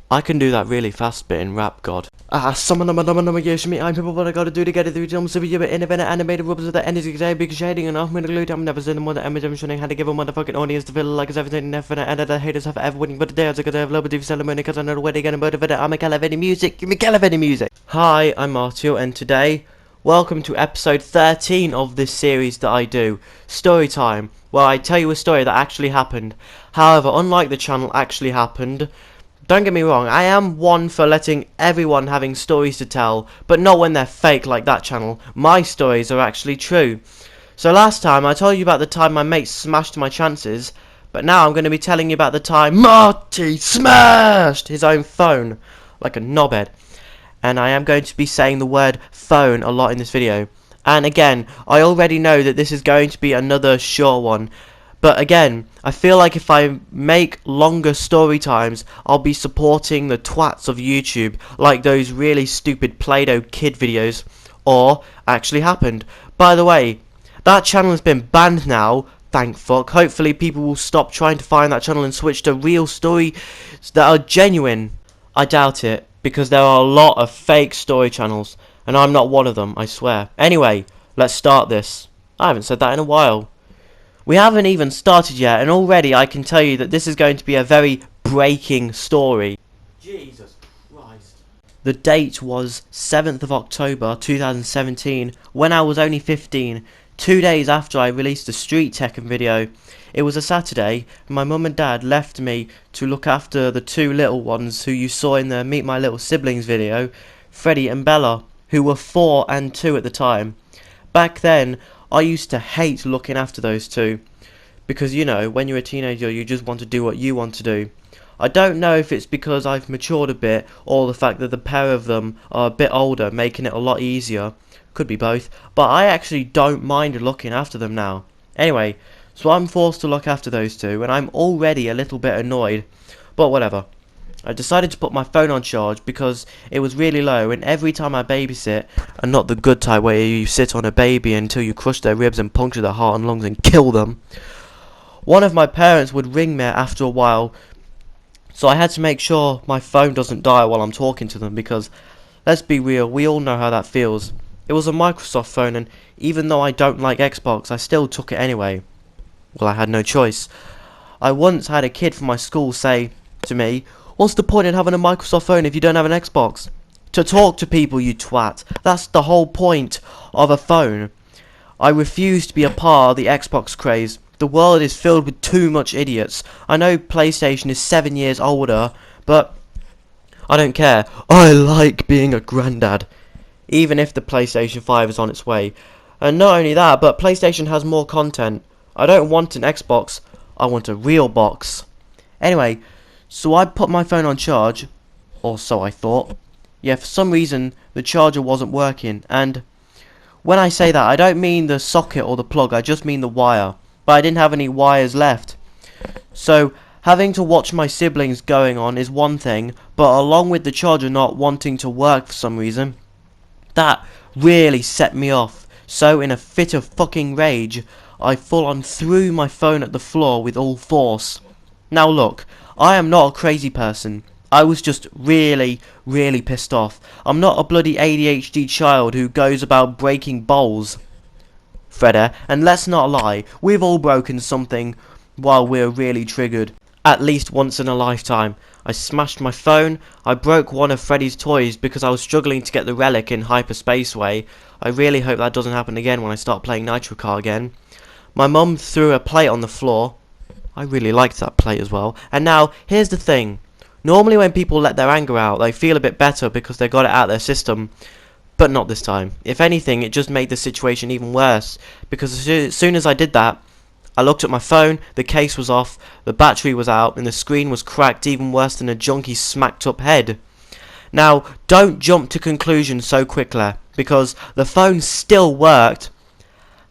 I can do that really fast bit in Rap God. Summon them, me. I'm people what I gotta do to get it through some super independent animated rubs with the energy today, big shading and off me to glue. I'm never seen the more the image I'm showing how to give a motherfucking audience to feel like it's everything infinite and that the haters have ever winning, but today I was gonna have love with ceremony because I know the way to get motivated. I'm a calibrating music, give me calibrating music. Hi, I'm Marty, and today, welcome to episode 13 of this series that I do, Story Time, where I tell you a story that actually happened. However, unlike the channel Actually Happened, don't get me wrong, I am one for letting everyone having stories to tell, but not when they're fake like that channel. My stories are actually true. So last time I told you about the time my mate smashed my chances, but now I'm going to be telling you about the time Marty smashed his own phone like a knobhead. And I am going to be saying the word phone a lot in this video. And again, I already know that this is going to be another short one. But again, I feel like if I make longer story times, I'll be supporting the twats of YouTube, like those really stupid Play-Doh kid videos, or Actually Happened. By the way, that channel has been banned now, thank fuck. Hopefully people will stop trying to find that channel and switch to real stories that are genuine. I doubt it, because there are a lot of fake story channels, and I'm not one of them, I swear. Anyway, let's start this. I haven't said that in a while. We haven't even started yet, and already I can tell you that this is going to be a very breaking story. Jesus Christ. The date was 7th of October 2017, when I was only 15, 2 days after I released the Street Tekken video. It was a Saturday, and my mum and dad left me to look after the two little ones who you saw in the Meet My Little Siblings video, Freddie and Bella, who were 4 and 2 at the time. Back then, I used to hate looking after those two, because you know, when you're a teenager you just want to do what you want to do. I don't know if it's because I've matured a bit, or the fact that the pair of them are a bit older, making it a lot easier. Could be both, but I actually don't mind looking after them now. Anyway, so I'm forced to look after those two, and I'm already a little bit annoyed, but whatever. I decided to put my phone on charge because it was really low, and every time I babysit, and not the good type where you sit on a baby until you crush their ribs and puncture their heart and lungs and kill them, one of my parents would ring me after a while, so I had to make sure my phone doesn't die while I'm talking to them, because let's be real, we all know how that feels. It was a Microsoft phone, and even though I don't like Xbox, I still took it anyway. Well, I had no choice. I once had a kid from my school say to me, "What's the point in having a Microsoft phone if you don't have an Xbox?" To talk to people, you twat. That's the whole point of a phone. I refuse to be a part of the Xbox craze. The world is filled with too much idiots. I know PlayStation is 7 years older, but I don't care. I like being a granddad. Even if the PlayStation 5 is on its way. And not only that, but PlayStation has more content. I don't want an Xbox, I want a real box. Anyway, so I put my phone on charge, or so I thought. Yeah, for some reason the charger wasn't working, and when I say that I don't mean the socket or the plug, I just mean the wire. But I didn't have any wires left. So having to watch my siblings going on is one thing, but along with the charger not wanting to work for some reason, that really set me off. So in a fit of fucking rage, I full on threw my phone at the floor with all force. Now look, I am not a crazy person. I was just really, really pissed off. I'm not a bloody ADHD child who goes about breaking bowls, Fredda, and let's not lie, we've all broken something while we're really triggered. At least once in a lifetime. I smashed my phone, I broke one of Freddy's toys because I was struggling to get the relic in Hyperspace Way. I really hope that doesn't happen again when I start playing Nitro Car again. My mum threw a plate on the floor. I really liked that plate as well. And now, here's the thing. Normally when people let their anger out, they feel a bit better because they got it out of their system. But not this time. If anything, it just made the situation even worse. Because as soon as I did that, I looked at my phone, the case was off, the battery was out, and the screen was cracked even worse than a junkie's smacked up head. Now, don't jump to conclusions so quickly, because the phone still worked.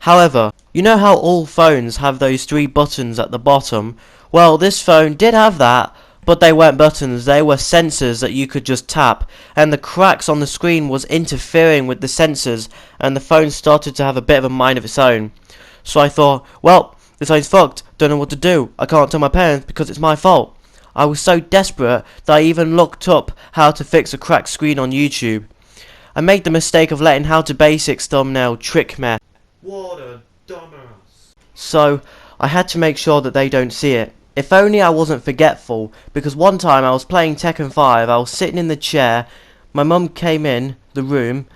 However, you know how all phones have those 3 buttons at the bottom? Well, this phone did have that, but they weren't buttons, they were sensors that you could just tap, and the cracks on the screen was interfering with the sensors, and the phone started to have a bit of a mind of its own. So I thought, well, this phone's fucked, don't know what to do, I can't tell my parents because it's my fault. I was so desperate that I even looked up how to fix a cracked screen on YouTube. I made the mistake of letting How to Basics thumbnail trick me. What a dumbass. So, I had to make sure that they don't see it. If only I wasn't forgetful, because one time I was playing Tekken 5, I was sitting in the chair, my mum came in the room,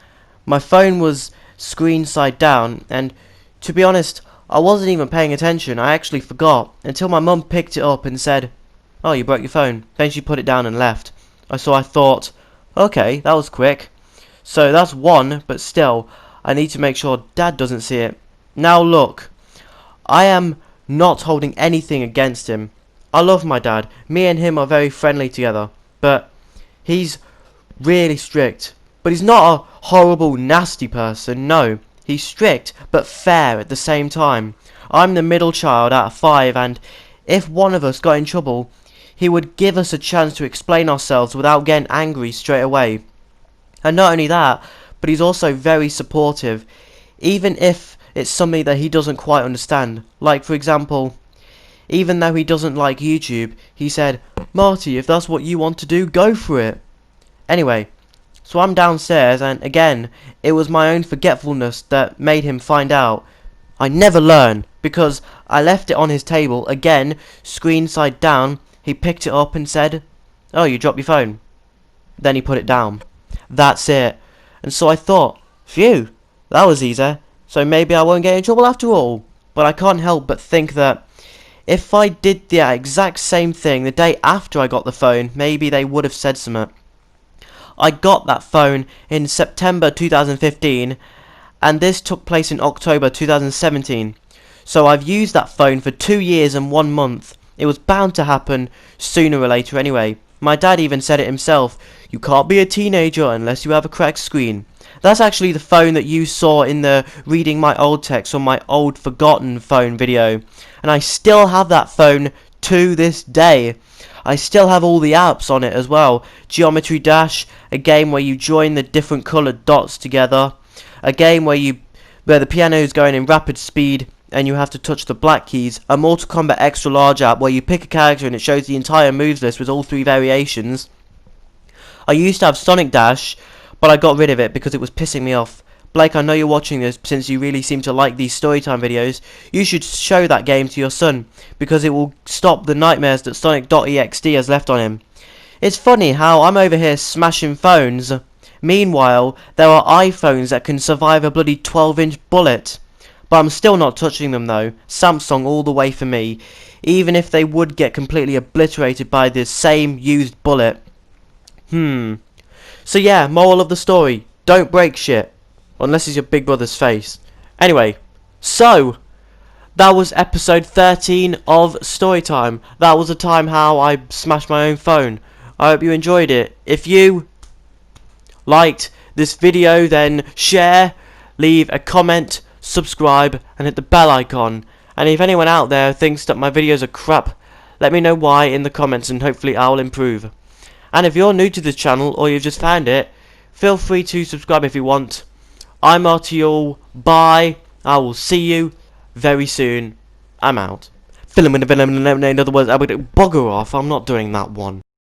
my phone was screen side down, and to be honest, I wasn't even paying attention. I actually forgot, until my mum picked it up and said, "Oh, you broke your phone." Then she put it down and left. So I thought, okay, that was quick. So that's one, but still, I need to make sure Dad doesn't see it. Now look, I am not holding anything against him. I love my dad. Me and him are very friendly together. But he's really strict. But he's not a horrible, nasty person, no. He's strict, but fair at the same time. I'm the middle child out of 5, and if one of us got in trouble, he would give us a chance to explain ourselves without getting angry straight away. And not only that, but he's also very supportive, even if it's something that he doesn't quite understand. Like, for example, even though he doesn't like YouTube, he said, "Marty, if that's what you want to do, go for it." Anyway, so I'm downstairs, and again, it was my own forgetfulness that made him find out. I never learn, because I left it on his table, again, screen side down. He picked it up and said, "Oh, you dropped your phone." Then he put it down. That's it. And so I thought, phew, that was easy. So maybe I won't get in trouble after all. But I can't help but think that if I did the exact same thing the day after I got the phone, maybe they would have said something. I got that phone in September 2015, and this took place in October 2017. So I've used that phone for 2 years and 1 month. It was bound to happen sooner or later anyway. My dad even said it himself, "You can't be a teenager unless you have a cracked screen." That's actually the phone that you saw in the reading my old text on my old forgotten phone video. And I still have that phone to this day. I still have all the apps on it as well. Geometry Dash, a game where you join the different coloured dots together. A game where the piano is going in rapid speed and you have to touch the black keys. A Mortal Kombat Extra Large app where you pick a character and it shows the entire moves list with all 3 variations. I used to have Sonic Dash, but I got rid of it because it was pissing me off. Blake, I know you're watching this, since you really seem to like these storytime videos. You should show that game to your son, because it will stop the nightmares that Sonic.exe has left on him. It's funny how I'm over here smashing phones. Meanwhile, there are iPhones that can survive a bloody 12-inch bullet. But I'm still not touching them though. Samsung all the way for me. Even if they would get completely obliterated by the same used bullet. So yeah, moral of the story. Don't break shit. Unless it's your big brother's face. Anyway, so that was episode 13 of Storytime. That was the time how I smashed my own phone. I hope you enjoyed it. If you liked this video, then share, leave a comment, subscribe, and hit the bell icon. And if anyone out there thinks that my videos are crap, let me know why in the comments and hopefully I'll improve. And if you're new to this channel or you've just found it, feel free to subscribe if you want. I'm Marty. Bye. I will see you very soon. I'm out. Film in the villain, in other words, I would bugger off. I'm not doing that one.